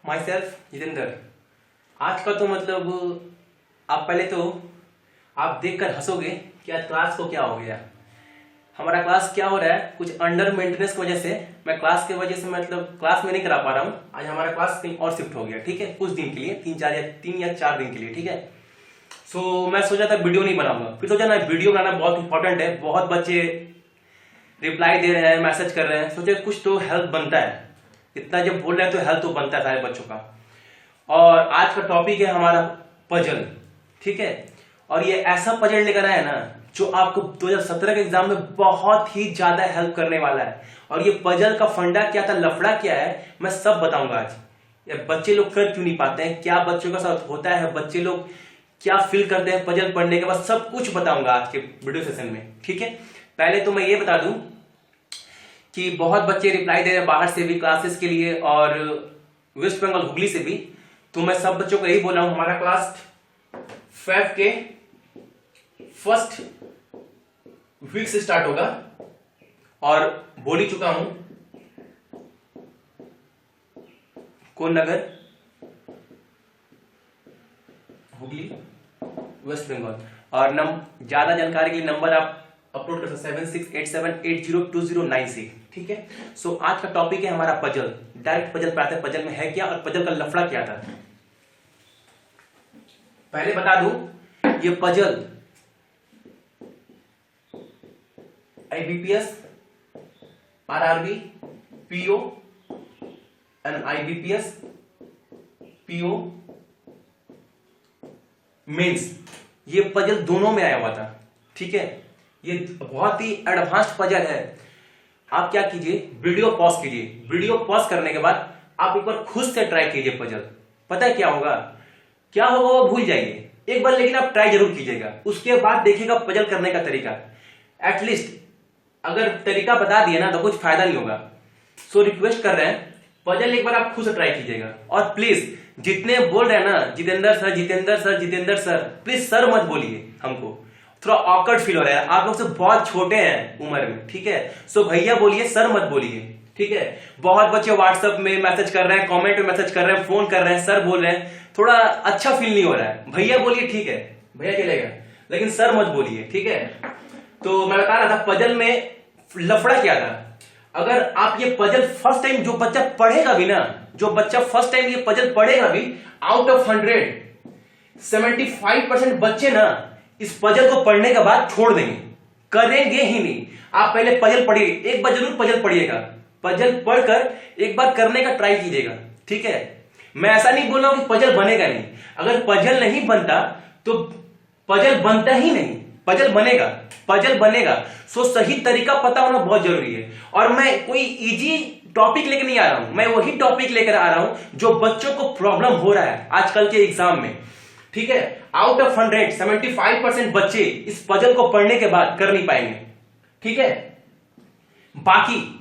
My self Jitendra. आज का तो मतलब आप पहले तो आप देखकर हंसोगे कि आज क्लास को क्या हो गया। हमारा क्लास क्या हो रहा है, कुछ अंडर मेंटेनेंस की वजह से मैं क्लास की वजह से मतलब क्लास में नहीं करा पा रहा हूँ। आज हमारा क्लास कहीं और शिफ्ट हो गया, ठीक है, कुछ दिन के लिए, 3 या 4 दिन के लिए, ठीक है। सो मैं सोचा था वीडियो नहीं बनाऊंगा, फिर सोचा ना वीडियो बनाना बहुत इंपॉर्टेंट है, बहुत बच्चे रिप्लाई दे रहे हैं, मैसेज कर रहे हैं, सोचे कुछ तो हेल्प बनता है, इतना जब बोल रहे हैं तो हेल्प तो बनता है सारे बच्चों का। और आज का टॉपिक है हमारा पजल, ठीक है। और ये ऐसा पजल लेकर आया ना जो आपको 2017 के एग्जाम में बहुत ही ज्यादा हेल्प करने वाला है। और ये पजल का फंडा क्या था, लफड़ा क्या है, मैं सब बताऊंगा आज। ये बच्चे लोग कर क्यों नहीं पाते हैं, क्या बच्चों का साथ होता है, बच्चे लोग क्या फील करते हैं पजल पढ़ने के बाद, सब कुछ बताऊंगा आज के वीडियो सेशन में, ठीक है। पहले तो मैं ये बता दूं कि बहुत बच्चे रिप्लाई दे रहे हैं बाहर से भी क्लासेस के लिए और वेस्ट बंगाल हुगली से भी। तो मैं सब बच्चों को यही बोल रहा हूं, हमारा क्लास फेब के फर्स्ट वीक से स्टार्ट होगा। और बोल ही चुका हूं, कौन नगर, हुगली, वेस्ट बंगाल। और ज्यादा जानकारी के लिए नंबर आप अपलोड कर सकते 7687802096, ठीक है। सो आज का टॉपिक है हमारा पजल। डायरेक्ट पजल पे आते हैं, पजल में है क्या और पजल का लफड़ा क्या था। पहले बता दूं, ये puzzle IBPS, RRB, PO and IBPS, PO mains, ये पजल दोनों में आया हुआ था, ठीक है। ये बहुत ही एडवांस्ड पजल है। आप क्या कीजिए, वीडियो पॉज कीजिए, वीडियो पॉज करने के बाद आप एक बार खुद से ट्राई कीजिए पजल। पता है क्या होगा, क्या होगा वो भूल जाइए एक बार, लेकिन आप ट्राई जरूर कीजिएगा, उसके बाद देखिएगा पजल करने का तरीका। एटलीस्ट अगर तरीका बता दिए ना तो कुछ फायदा नहीं होगा। सो रिक्वेस्ट कर रहे हैं, पजल एक बार आप खुद से ट्राई कीजिएगा। और प्लीज जितने बोल रहे हैं ना Jitendra sir Jitendra sir Jitendra sir, please sir मत बोलिए, हमको थोड़ा ऑकवर्ड फील हो रहा है, आप लोग से बहुत छोटे हैं उम्र में, ठीक है। सो भैया बोलिए, सर मत बोलिए, ठीक है। बहुत बच्चे व्हाट्सएप में मैसेज कर रहे हैं, कमेंट में मैसेज कर रहे हैं, फोन कर रहे हैं, सर बोल रहे हैं, थोड़ा अच्छा फील नहीं हो रहा है। भैया बोलिए, ठीक है, भैया चलेगा, लेकिन सर मत बोलिए, ठीक है। तो मैं बता रहा था पजल में लफड़ा क्या था। अगर आप ये पजल फर्स्ट टाइम, जो बच्चा पढ़ेगा भी ना, जो बच्चा फर्स्ट टाइम ये पजल पढ़ेगा भी, आउट ऑफ 100 75% बच्चे ना इस पजल को पढ़ने के बाद छोड़ देंगे, करेंगे ही नहीं। आप पहले पजल पढ़िए, एक बार जरूर पजल पढ़िएगा, पजल पढ़कर एक बार करने का ट्राई कीजिएगा, ठीक है। मैं ऐसा नहीं बोल रहा हूं कि पजल बनेगा नहीं, अगर पजल नहीं बनता तो पजल बनता ही नहीं, पजल बनेगा, पजल बनेगा। सो सही तरीका पता होना बहुत जरूरी है। और मैं कोई इजी टॉपिक लेकर नहीं आ रहा हूं, मैं वही टॉपिक लेकर आ रहा हूं जो बच्चों को प्रॉब्लम हो रहा है आजकल के एग्जाम में, ठीक है। आउट ऑफ 100 75% बच्चे इस पजल को पढ़ने के बाद कर नहीं पाएंगे, ठीक है। बाकी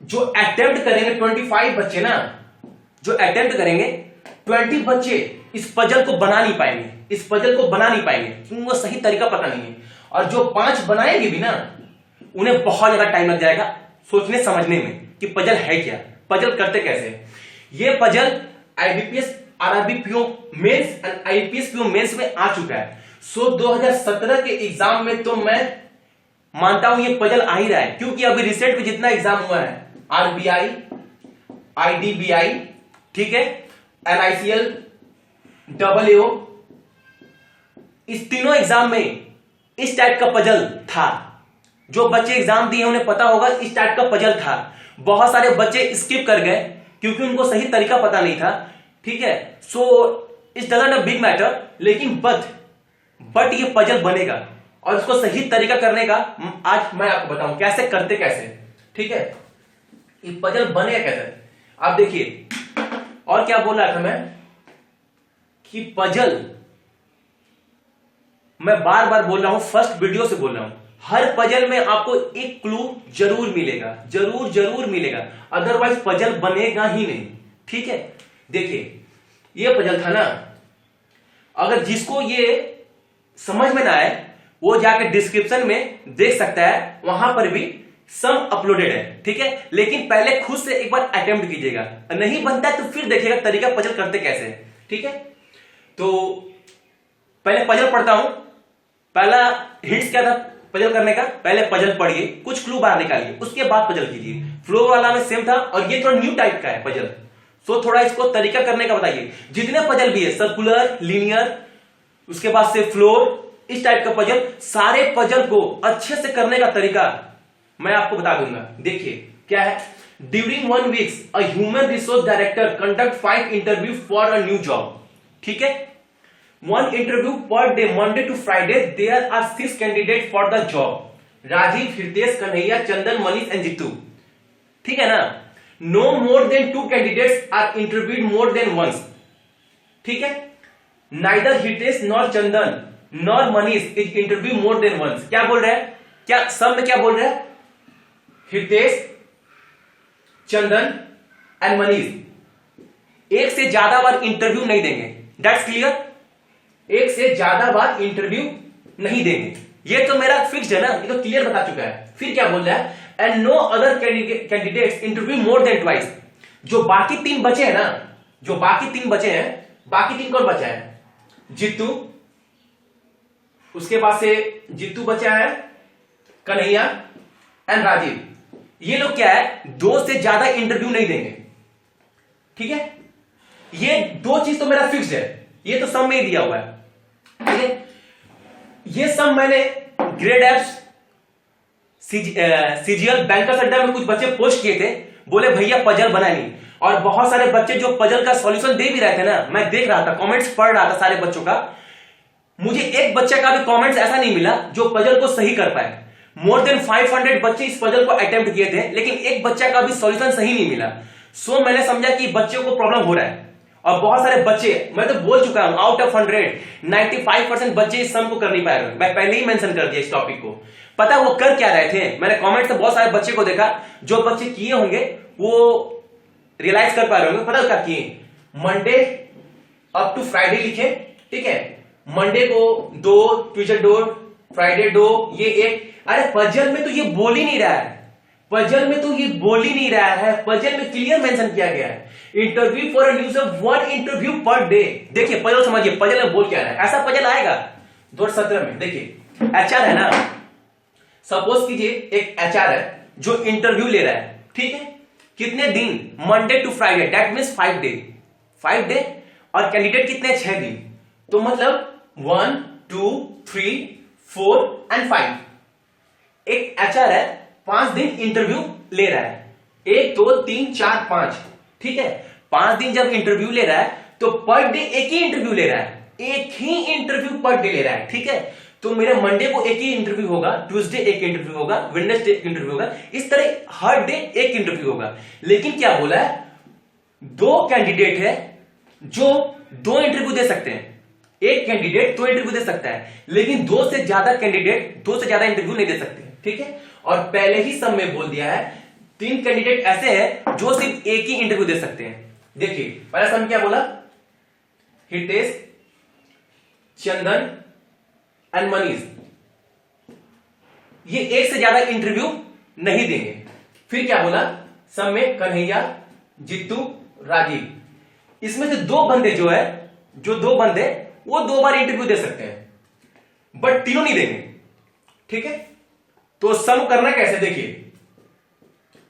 जो अटेम्प्ट करेंगे 25 बच्चे ना, जो अटेम्प्ट करेंगे 20 बच्चे इस पजल को बना नहीं पाएंगे, इस पजल को बना नहीं पाएंगे क्योंकि वो सही तरीका पता नहीं है। और जो 5 बनाएंगे भी ना, उन्हें बहुत ज्यादा टाइम लग जाएगा सोचने समझने में कि पजल है क्या, पजल करते कैसे। ये puzzle IBPS, RRB, PO mains and IPS PO mains में आ चुका है। सो 2017 के एग्जाम में तो मैं मानता हूं ये पजल आ ही रहा है, क्योंकि अभी रिसेंट में जितना एग्जाम हुआ है, आरबीआई, आईडीबीआई, ठीक है, एनआईसीएल, डबलएओ, इस तीनों एग्जाम में इस टाइप का पजल था। जो बच्चे एग्जाम दिए उन्हें पता होगा इस टाइप का पजल था। बहुत सारे बच्चे स्किप कर गए क्योंकि उनको सही तरीका पता नहीं था, ठीक है। So it's doesn't a big matter, लेकिन बट ये पजल बनेगा और इसको सही तरीका करने का आज मैं आपको बताऊं कैसे करते कैसे, ठीक है। ये पजल बनेगा कैसे, आप देखिए। और क्या बोल रहा था मैं कि पजल, मैं बार बार बोल रहा हूं, फर्स्ट वीडियो से बोल रहा हूं, हर पजल में आपको एक क्लू जरूर मिलेगा, जरूर जरूर मिलेगा, अदरवाइज पजल बनेगा ही नहीं, ठीक है। देखिए ये पजल था ना, अगर जिसको ये समझ में ना आए वो जाके डिस्क्रिप्शन में देख सकता है, वहां पर भी सम अपलोडेड है, ठीक है, लेकिन पहले खुद से एक बार अटेम्प्ट कीजिएगा, नहीं बनता है तो फिर देखिएगा तरीका पजल करते कैसे, ठीक है। तो पहले पजल पढ़ता हूं। पहला हिंट्स क्या था पजल करने का, पहले पजल पढ़िए, कुछ क्लू बाहर निकालिए, उसके बाद पजल कीजिए। फ्लोर वाला में सेम था, और ये थोड़ा न्यू टाइप का है पजल, सो थोड़ा इसको तरीका करने का बताइए। जितने पजल भी है, सर्कुलर, लीनियर, उसके बाद से फ्लोर, इस टाइप का पजल, सारे पजल को अच्छे से करने का तरीका मैं आपको बता दूंगा। देखिए क्या है, during 1 weeks a human resource director conduct 5 interview for a new job, ठीक है, 1 interview per day, Monday to Friday, there are 6 candidate for the job, Rajiv, Hitesh, Kanhaiya, Chandan, Manish and Jitu, ठीक है ना। No more than 2 candidates are interviewed more than once, ठीक है, neither Hitesh nor Chandan nor Manish is interview more than once. क्या बोल रहे हैं, क्या सब में क्या बोल रहे हैं, हितेश, चंदन एंड मनीष एक से ज्यादा बार इंटरव्यू नहीं देंगे, दैट्स क्लियर, एक से ज्यादा बार इंटरव्यू नहीं देंगे, ये तो मेरा फिक्स है ना, ये तो क्लियर बता चुका है। फिर क्या बोल रहा है, and no other candidates interview more than twice. जो बाकी 3 बचे हैं ना, जो बाकी 3 बचे हैं, बाकी 3 कौन बचा है, जितू, उसके बाद से जितू बचा है, कन्हैया एंड राजीव, ये लोग क्या है 2 से ज्यादा इंटरव्यू नहीं देंगे, ठीक है। ये 2 चीज तो मेरा फिक्स्ड है, ये तो सम में ही दिया हुआ है, ठीक है। ये सम मैंने ग्रेड एप्स, सीजीएल, बैंकर्स अड्डा में कुछ बच्चे पोस्ट किए थे, बोले भैया पजल बना नहीं, और बहुत सारे बच्चे जो पजल का सॉल्यूशन दे भी रहे थे ना, मैं देख रहा था, कमेंट्स पढ़ रहा था सारे बच्चों का, मुझे एक बच्चे का भी कमेंट्स ऐसा नहीं मिला जो पजल को सही कर पाए। मोर देन 500 बच्चे इस पजल को अटेम्प्ट किए थे, लेकिन एक बच्चा का भी सॉल्यूशन सही नहीं मिला। सो मैंने समझा कि बच्चों को प्रॉब्लम हो रहा है, और बहुत सारे बच्चे, मैं तो बोल चुका हूं, आउट ऑफ 100 95% बच्चे इस सम को कर नहीं पाए रहे। मैं पहले ही मेंशन कर दिया इस टॉपिक को। पता वो कर क्या रहे थे, मैंने कमेंट से बहुत सारे बच्चे को देखा, जो बच्चे किए होंगे वो रियलाइज कर पा रहे होंगे। पता क्या किए, मंडे अप टू फ्राइडे लिखे, ठीक है, मंडे को 2, ट्यूसडे 2, फ्राइडे 2, ये 1। अरे पजल में तो ये बोल ही नहीं रहा है, पजल में तो ये बोल ही नहीं रहा है, पजल में क्लियर मेंशन किया गया है, interview for a news of 1 interview per day. देखिए पजल समझिए, पजल में बोल क्या रहा है, ऐसा पजल आएगा 2017 में। देखिए एचआर है ना, सपोज कीजिए एक एचआर है जो इंटरव्यू ले रहा है, ठीक है, कितने दिन, Monday to Friday, that means 5 day, और कैंडिडेट कितने, 6 दिन, तो मतलब 1 2 3 4 एंड 5। एक एचआर है 5 दिन इंटरव्यू ले रहा है, 1 2 3 4 5, ठीक है, 5 दिन जब इंटरव्यू ले रहा है तो पर डे एक ही इंटरव्यू ले रहा है, एक ही इंटरव्यू पर डे ले रहा है, ठीक है। तो मेरे मंडे को एक ही इंटरव्यू होगा, ट्यूसडे एक इंटरव्यू होगा, वेडनेसडे एक इंटरव्यू होगा, इस तरह हर डे एक इंटरव्यू होगा। लेकिन क्या बोला है, 2 कैंडिडेट है जो 2 इंटरव्यू दे सकते हैं, एक कैंडिडेट 2 इंटरव्यू दे सकता है, लेकिन 2 से ज्यादा कैंडिडेट 2 से ज्यादा इंटरव्यू नहीं दे सकते, ठीक है। और पहले ही सब में बोल दिया है 3 कैंडिडेट ऐसे हैं जो सिर्फ एक ही इंटरव्यू दे सकते हैं। देखिए पहला सम क्या बोला, हितेश, चंदन एंड मनीष, ये एक से ज्यादा इंटरव्यू नहीं देंगे। फिर क्या बोला, सब में कन्हैया, जित्तू, राजीव, इसमें से 2 बंदे जो है, जो 2 बंदे वो 2 बार इंटरव्यू दे सकते हैं, बट तीनों नहीं देंगे, ठीक है। तो सम करना कैसे, देखिए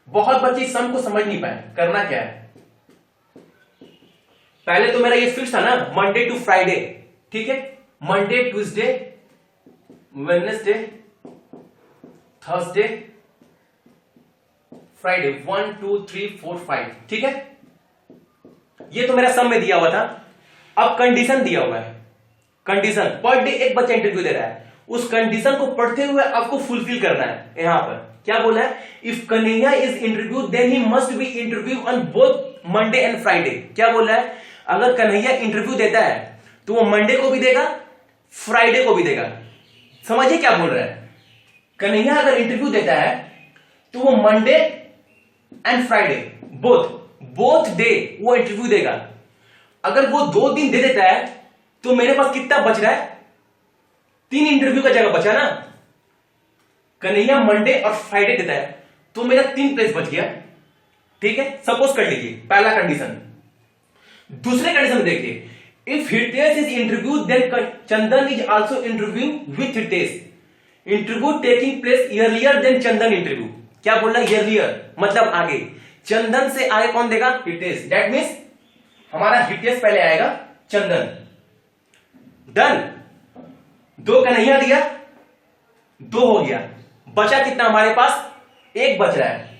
बहुत बच्चे इस सम को समझ नहीं पाए, करना क्या है, पहले तो मेरा ये फिक्स था ना, मंडे टू फ्राइडे, ठीक है, Monday, Tuesday, Wednesday, Thursday, Friday, 1 2 3 4 5, ठीक है। ये तो मेरा सम में दिया हुआ था। अब कंडीशन दिया हुआ है, कंडीशन पर डे एक बच्चा इंटरव्यू दे रहा है, उस कंडीशन को पढ़ते हुए आपको फुलफिल करना है। यहां पर क्या बोला है, if Kanhaiya is interview then he must be interview on both Monday and Friday. क्या बोल रहा है, अगर कन्हैया इंटरव्यू देता है तो वो मंडे को भी देगा, फ्राइडे को भी देगा। समझिए क्या बोल रहा है, कन्हैया अगर इंटरव्यू देता है तो वो Monday and Friday both day वो इंटरव्यू देगा। अगर वो 2 दिन दे देता है तो मेरे पास कितना बच रहा है, 3 इंटरव्यू का जगह बचा ना। कन्हैया मंडे और फ्राइडे देता है तो मेरा 3 प्लेस बच गया। ठीक है, सपोज कर लीजिए पहला कंडीशन। दूसरे कंडीशन में देखिए, if Hitesh is interview then Chandan is also interview with Hitesh, interview taking place earlier than Chandan interview. क्या बोल रहा है? ईयरलियर मतलब आगे, चंदन से आगे कौन देगा? हितेश। दैट मीन्स हमारा हितेश पहले आएगा, चंदन। डन। 2 कन्हैया दिया, 2 हो गया, बचा कितना हमारे पास? 1 बच रहा है।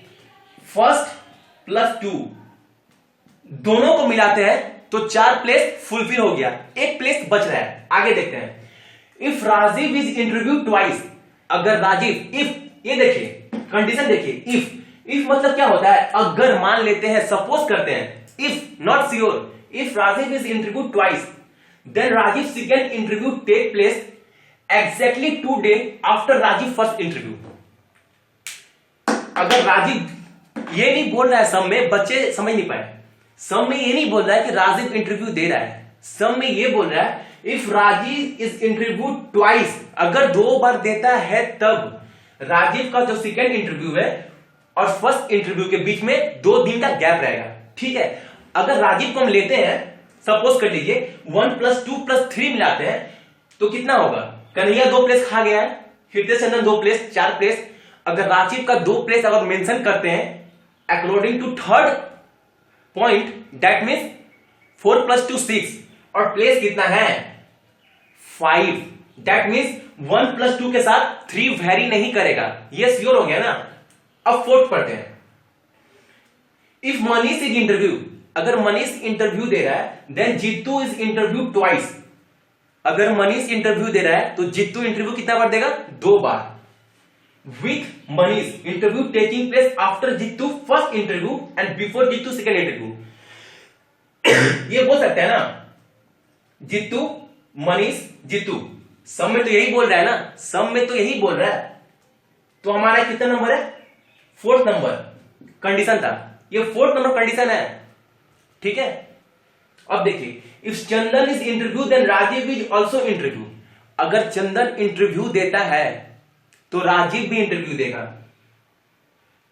फर्स्ट प्लस 2 दोनों को मिलाते हैं तो 4 प्लेस फुलफिल हो गया, 1 प्लेस बच रहा है। आगे देखते हैं। If Rajiv is interview twice, अगर राजीव, इफ, ये देखिए कंडीशन देखिए, इफ मतलब क्या होता है? अगर मान लेते हैं, सपोज करते हैं, if not sure, if Rajiv is interview twice then Rajiv second interview take place exactly 2 days after Rajiv first interview. अगर राजीव ये नहीं बोल रहा है, सम में बच्चे समझ नहीं पाए, सम में ये नहीं बोल रहा है कि राजीव इंटरव्यू दे रहा है, सम में ये बोल रहा है if Rajiv is interview twice, अगर 2 बार देता है तब राजीव का जो सेकंड इंटरव्यू है और फर्स्ट इंटरव्यू के बीच में 2 दिन का गैप रहेगा। ठीक है, अगर राजीव को हम लेते हैं, सपोज कर लीजिए 1 + 2 + 3 मिलाते हैं तो कितना होगा? कन्हैया 2 प्लेस खा गया है, हितेश चंदन 2 प्लेस, 4 प्लेस। अगर राजीव का 2 प्लेस अगर मेंशन करते हैं according to third point, that means 4 + 2 6, और प्लेस कितना है? 5। दैट मीन्स 1 + 2 के साथ 3 वेरी नहीं करेगा, ये श्योर हो गया ना। अब फोर्थ पढ़ते हैं। इफ मनीष इज इंटरव्यू, अगर मनीष इंटरव्यू दे रहा है then Jitu is interview twice, अगर मनीष इंटरव्यू दे रहा है तो जीतू इंटरव्यू कितना बार देगा? 2 बार। With Manish interview taking place after Jitu first interview and before Jitu second interview. ये बोल सकते हैं ना, जीतू मनीष जीतू, सब में तो यही बोल रहा है ना, सब में तो यही बोल रहा है। तो हमारा कितना नंबर है? 4th नंबर कंडीशन था, ये 4th नंबर कंडीशन है। ठीक है, अब देखिए, if Chandan is interview then Rajiv is also interview, अगर चंदन इंटरव्यू देता है तो राजीव भी इंटरव्यू देगा।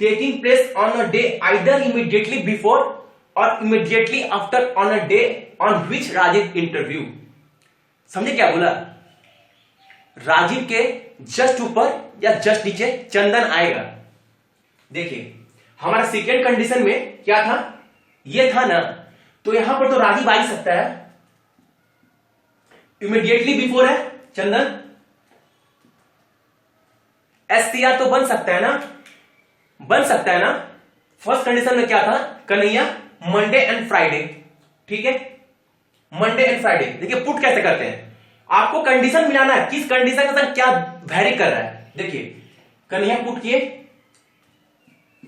Taking place on a day either immediately before और immediately after on a day on which Rajiv interview. समझे क्या बोला? राजीव के जस्ट ऊपर या जस्ट नीचे चंदन आएगा। देखिए हमारा सेकेंड कंडीशन में क्या था? ये था ना, तो यहां पर तो राजीव आ ही सकता है, इमीडिएटली बिफोर है चंदन, एसटीआर तो बन सकता है ना, बन सकता है ना। फर्स्ट कंडीशन में क्या था? Kanhaiya Monday and Friday. ठीक है, मंडे एंड फ्राइडे। देखिए पुट कैसे करते हैं, आपको कंडीशन मिलाना है, किस कंडीशन के साथ क्या वैरी कर रहा है। देखिए कन्हैया पुट किए,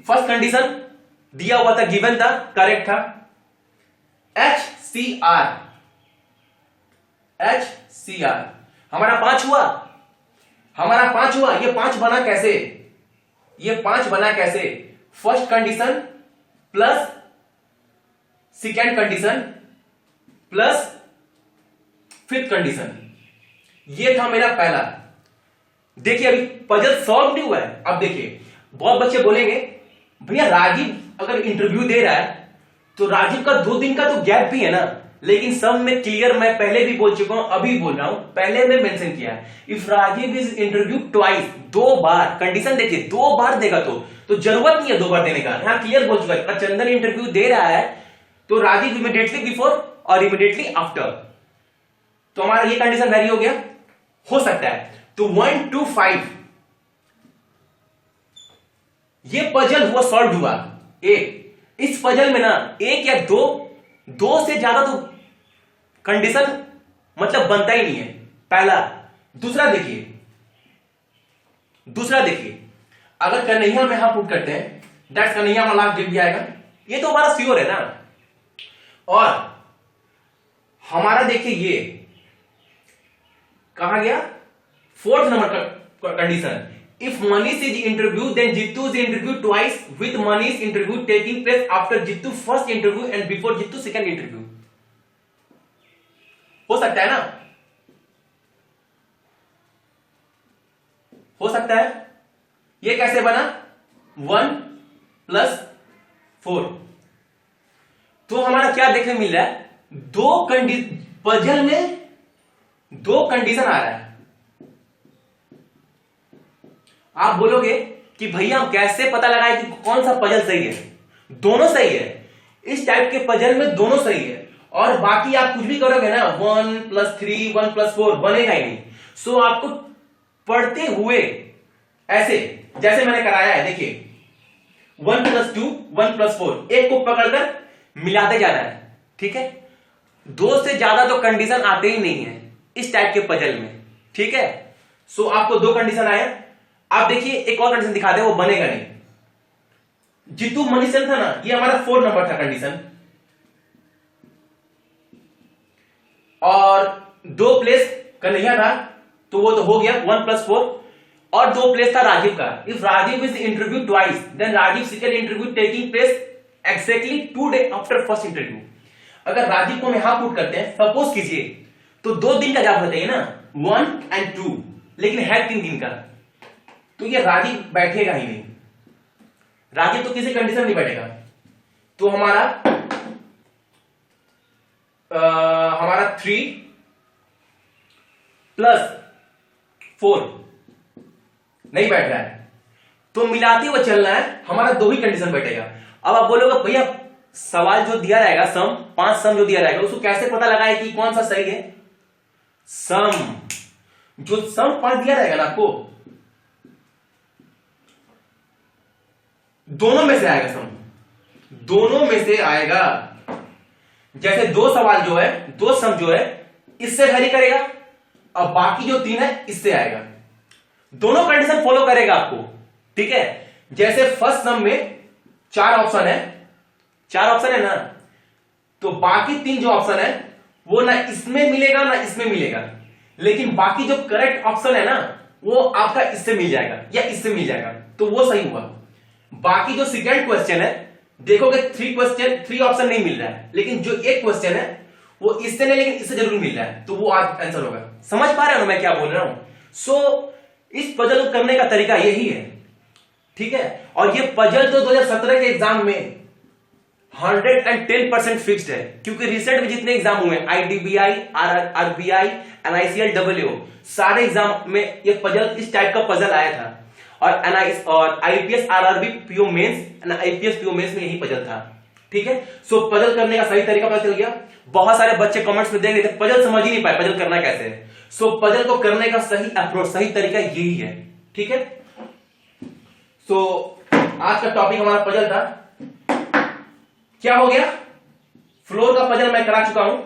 फर्स्ट कंडीशन दिया हुआ था, गिवन था, करेक्ट था, HCR हमारा 5 हुआ, हमारा 5 हुआ। ये 5 बना कैसे? ये 5 बना कैसे? First condition plus second condition plus 5th condition, ये था मेरा पहला। देखिए अभी पजल सॉल्व नहीं हुआ है। अब देखिए बहुत बच्चे बोलेंगे भैया राजीव अगर इंटरव्यू दे रहा है तो राजीव का 2 दिन का तो गैप भी है ना, लेकिन सब में क्लियर, मैं पहले भी बोल चुका हूं, अभी बोल रहा हूं, पहले में मेंशन किया है, if Rajiv is interview twice, 2 बार। कंडीशन देखिए 2 बार देगा तो जरूरत नहीं है 2 बार देने का, यहां क्लियर बोल चुका है। चंदन इंटरव्यू दे रहा है तो राजीव इमीडिएटली बिफोर और इमीडिएटली आफ्टर, तो हमारा ये कंडीशन वेरी हो गया, हो सकता है। तो 1 to 5 ये पजल हुआ, सॉल्व हुआ। इस पजल में ना 1 या 2 से ज्यादा तो कंडीशन मतलब बनता ही नहीं है, पहला। दूसरा देखिए अगर कन्हैया में यहां पुट करते हैं, दैट्स कन्हैया वाला गिव भी आएगा, ये तो हमारा श्योर है ना। और हमारा देखिए ये कहां गया? 4th नंबर का condition, if Manish is interview then Jitu is interview twice with Manish interview taking place after Jitu first interview and before Jitu second interview. हो सकता है ना, हो सकता है। ये कैसे बना? 1 प्लस 4। तो हमारा क्या देखने मिल रहा है, पजल में दो कंडीशन आ रहा है। आप बोलोगे कि भैया हम कैसे पता लगाएं कि कौन सा पजल सही है? दोनों सही है, इस टाइप के पजल में दोनों सही है, और बाकी आप कुछ भी करोगे ना 1+3 1+4 बनेगा ही नहीं। सो आपको पढ़ते हुए ऐसे जैसे मैंने कराया है, देखिए 1+2 1+4 एक को पकड़कर मिलाते जाना है, ठीक है। दो से ज्यादा तो कंडीशन आते ही नहीं है इस टाइप के पजल में, ठीक है। सो आपको दो कंडीशन आया। आप देखिए एक और कंडीशन दिखाते हैं, वो बनेगा नहीं। जितू मनीषन था ना, ये हमारा 4 नंबर था कंडीशन, और 2 प्लेस कन्हैया था, तो वो तो हो गया 1+4, और 2 प्लेस था राजीव का। If Rajiv is interview twice then Rajiv second interview taking place exactly 2 days after first interview. अगर राजीव को हम यहां पुट करते हैं, सपोज कीजिए, तो 2 दिन का गैप होता है ना, 1 और 2, लेकिन है 3 दिन का, तो ये राजीव बैठेगा ही नहीं। राजीव तो किसी कंडीशन नहीं बैठेगा। तो हमारा 3 + 4 नहीं बैठ रहा है, तो मिलाते हुए चलना है, हमारा 2 ही कंडीशन बैठेगा। अब आप बोलोगे भैया सवाल जो दिया रहेगा, सम 5 सम जो दिया रहेगा, उसको कैसे पता लगाए कि कौन सा सही है? सम जो सम 5 दिया रहेगा ना आपको, दोनों में से आएगा सम, दोनों में से आएगा। जैसे 2 सवाल जो है, 2 सम जो है इससे वैरी करेगा, और बाकी जो 3 है इससे आएगा। दोनों कंडीशन फॉलो करेगा आपको, ठीक है। जैसे फर्स्ट सम में 4 ऑप्शन है, 4 ऑप्शन है ना, तो बाकी 3 जो ऑप्शन है वो ना इसमें मिलेगा ना इसमें मिलेगा, लेकिन बाकी जो करेक्ट ऑप्शन है ना, वो आपका इससे मिल जाएगा या इससे मिल जाएगा, तो वो सही हुआ। बाकी जो सेकंड क्वेश्चन है, देखोगे 3 ऑप्शन नहीं मिल रहा है, लेकिन जो एक क्वेश्चन है वो इससे नहीं लेकिन इससे जरूर मिल रहा है, तो वो आज आंसर होगा। समझ पा रहे हो मैं क्या बोल रहा हूं? सो इस पजल को करने का तरीका यही है, ठीक है। और ये पजल तो 2017 के एग्जाम में 110% फिक्स्ड है, क्योंकि रिसेंट में जितने एग्जाम हुए, IDBI, RBI, NICL, सारे एग्जाम में ये पजल, इस टाइप का पजल आया था। और IPS RRB PO mains, IPS PO mains में यही पजल था, ठीक है। सो पजल करने का सही तरीका पता चल गया। बहुत सारे बच्चे कमेंट्स में देख रहे थे, पजल समझ ही नहीं पाए पजल करना कैसे है। सो पजल को करने का सही अप्रोच, सही तरीका यही है, ठीक है। सो आज का टॉपिक हमारा पजल था। क्या हो गया, फ्लोर का पजल मैं करा चुका हूं,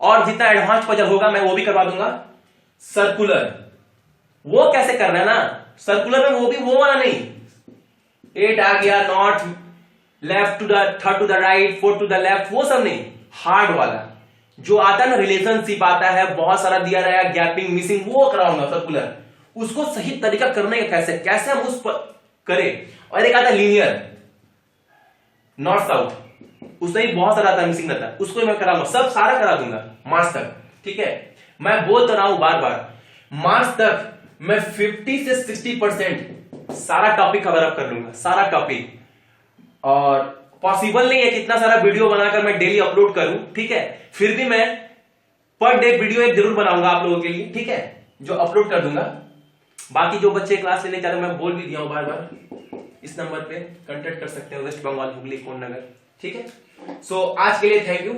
और जितना एडवांस पजल होगा मैं वो भी करवा दूंगा। सर्कुलर वो कैसे करना है ना, सर्कुलर में वो भी वो वाला नहीं, 8 आ गया, not, left to the, third to the right, fourth to the left, वो सब नहीं, हार्ड वाला जो आता है ना, रिलेशनशिप आता है, बहुत सारा दिया रहेगा, गैपिंग, मिसिंग, वो कराऊंगा सर्कुलर। उसको सही तरीका करने का कैसे हम उस पर करें। और एक आता है लीनियर, नॉर्थ साउथ, उसमें भी बहुत सारा आता है, मिसिंग रहता है, उसको मैं कराऊंगा, सब सारा करा दूंगा मार्च तक, ठीक है। मैं बोल तो रहा हूं बार बार, मार्च तक मैं 50 से 60% सारा टॉपिक कवर अप कर लूंगा, सारा टॉपिक। और पॉसिबल नहीं है कि इतना सारा वीडियो बनाकर मैं डेली अपलोड करूं, ठीक है। फिर भी मैं पर डे वीडियो एक जरूर बनाऊंगा आप लोगों के लिए, ठीक है, जो अपलोड कर दूंगा। बाकी जो बच्चे क्लास लेने चाह रहे, मैं बोल भी दिया हूं बार बार, इस नंबर पे कांटेक्ट कर सकते हैं, वेस्ट बंगाल, हुगली, कोन नगर, ठीक है। सो आज के लिए थैंक यू।